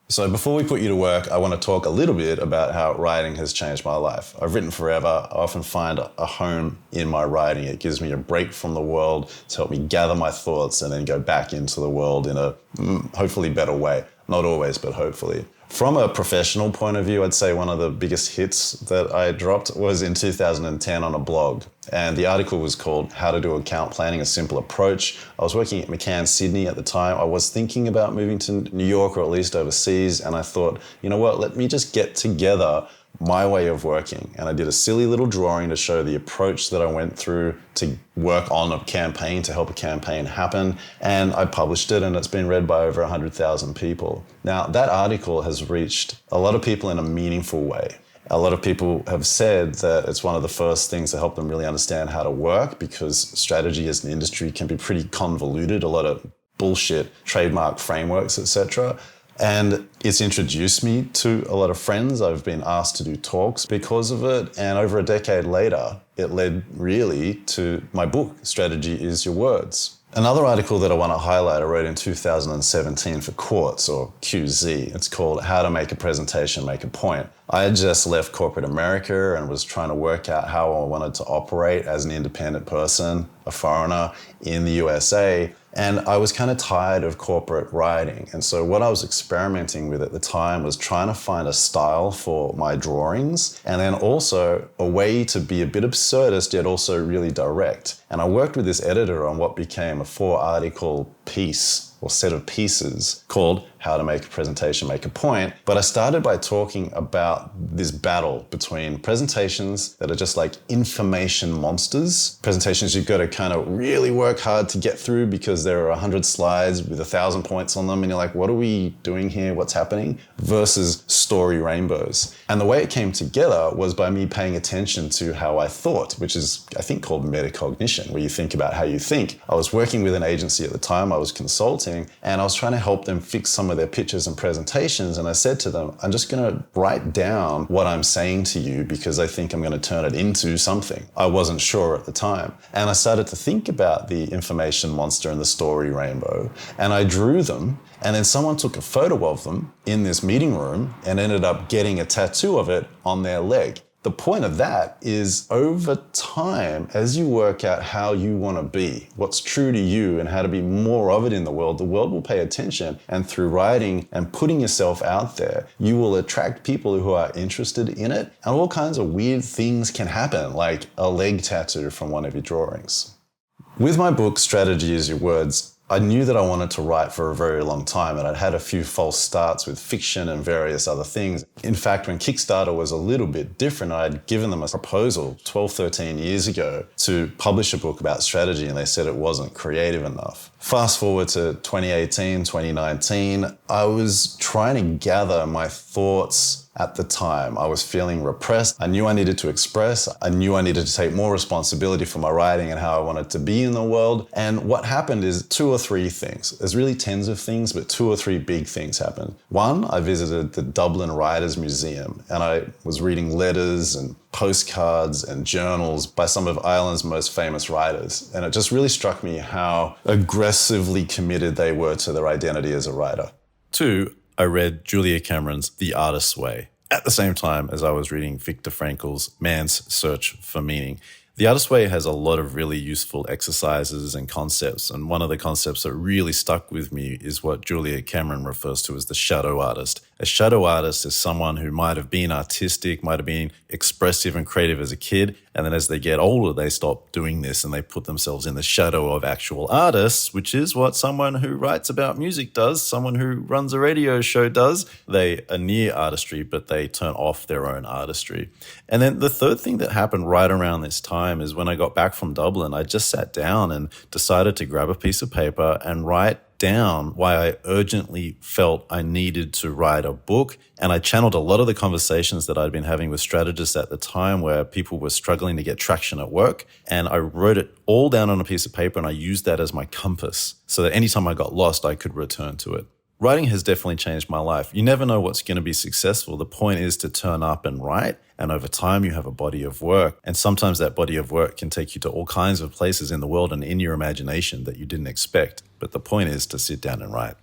So before we put you to work, I want to talk a little bit about how writing has changed my life. I've written forever. I often find a home in my writing. It gives me a break from the world to help me gather my thoughts and then go back into the world in a hopefully better way. Not always, but hopefully. From a professional point of view, I'd say one of the biggest hits that I dropped was in 2010 on a blog. And the article was called How to Do Account Planning, a Simple Approach. I was working at McCann Sydney at the time. I was thinking about moving to New York or at least overseas. And I thought, you know what, let me just get together my way of working. And I did a silly little drawing to show the approach that I went through to work on a campaign, to help a campaign happen. And I published it, and it's been read by over 100,000 people. Now, that article has reached a lot of people in a meaningful way. A lot of people have said that it's one of the first things to help them really understand how to work, because strategy as an industry can be pretty convoluted, a lot of bullshit trademark frameworks, etc. And it's introduced me to a lot of friends. I've been asked to do talks because of it. And over a decade later, it led really to my book, Strategy is Your Words. Another article that I want to highlight, I wrote in 2017 for Quartz, or QZ. It's called How to Make a Presentation, Make a Point. I had just left corporate America and was trying to work out how I wanted to operate as an independent person, a foreigner in the USA. And I was kind of tired of corporate writing. And so what I was experimenting with at the time was trying to find a style for my drawings, and then also a way to be a bit absurdist, yet also really direct. And I worked with this editor on what became a 4-article piece or set of pieces called How to Make a Presentation, Make a Point. But I started by talking about this battle between presentations that are just like information monsters, presentations you've got to kind of really work hard to get through because there are 100 slides with 1,000 points on them and you're like, what are we doing here? What's happening? Versus story rainbows. And the way it came together was by me paying attention to how I thought, which is, I think, called metacognition, where you think about how you think. I was working with an agency at the time, I was consulting, and I was trying to help them fix some of their pitches and presentations. And I said to them, I'm just going to write down what I'm saying to you because I think I'm going to turn it into something. I wasn't sure at the time. And I started to think about the information monster and the story rainbow. And I drew them. And then someone took a photo of them in this meeting room and ended up getting a tattoo of it on their leg. The point of that is, over time, as you work out how you want to be, what's true to you and how to be more of it in the world will pay attention. And through writing and putting yourself out there, you will attract people who are interested in it. And all kinds of weird things can happen, like a leg tattoo from one of your drawings. With my book, Strategy is Your Words, I knew that I wanted to write for a very long time, and I'd had a few false starts with fiction and various other things. In fact, when Kickstarter was a little bit different, I'd given them a proposal 12, 13 years ago to publish a book about strategy, and they said it wasn't creative enough. Fast forward to 2018, 2019, I was trying to gather my thoughts. At the time, I was feeling repressed. I knew I needed to express. I knew I needed to take more responsibility for my writing and how I wanted to be in the world. And what happened is 2 or 3 things. There's really tens of things, but 2 or 3 big things happened. One, I visited the Dublin Writers Museum, and I was reading letters and postcards and journals by some of Ireland's most famous writers. And it just really struck me how aggressively committed they were to their identity as a writer. 2, I read Julia Cameron's The Artist's Way at the same time as I was reading Viktor Frankl's Man's Search for Meaning. The Artist's Way has a lot of really useful exercises and concepts, and one of the concepts that really stuck with me is what Julia Cameron refers to as the shadow artist. A shadow artist is someone who might have been artistic, might have been expressive and creative as a kid, and then as they get older, they stop doing this and they put themselves in the shadow of actual artists, which is what someone who writes about music does, someone who runs a radio show does. They are near artistry, but they turn off their own artistry. And then the third thing that happened right around this time is when I got back from Dublin, I just sat down and decided to grab a piece of paper and write down why I urgently felt I needed to write a book. And I channeled a lot of the conversations that I'd been having with strategists at the time where people were struggling to get traction at work. And I wrote it all down on a piece of paper and I used that as my compass so that anytime I got lost, I could return to it. Writing has definitely changed my life. You never know what's going to be successful. The point is to turn up and write. And over time, you have a body of work. And sometimes that body of work can take you to all kinds of places in the world and in your imagination that you didn't expect. But the point is to sit down and write.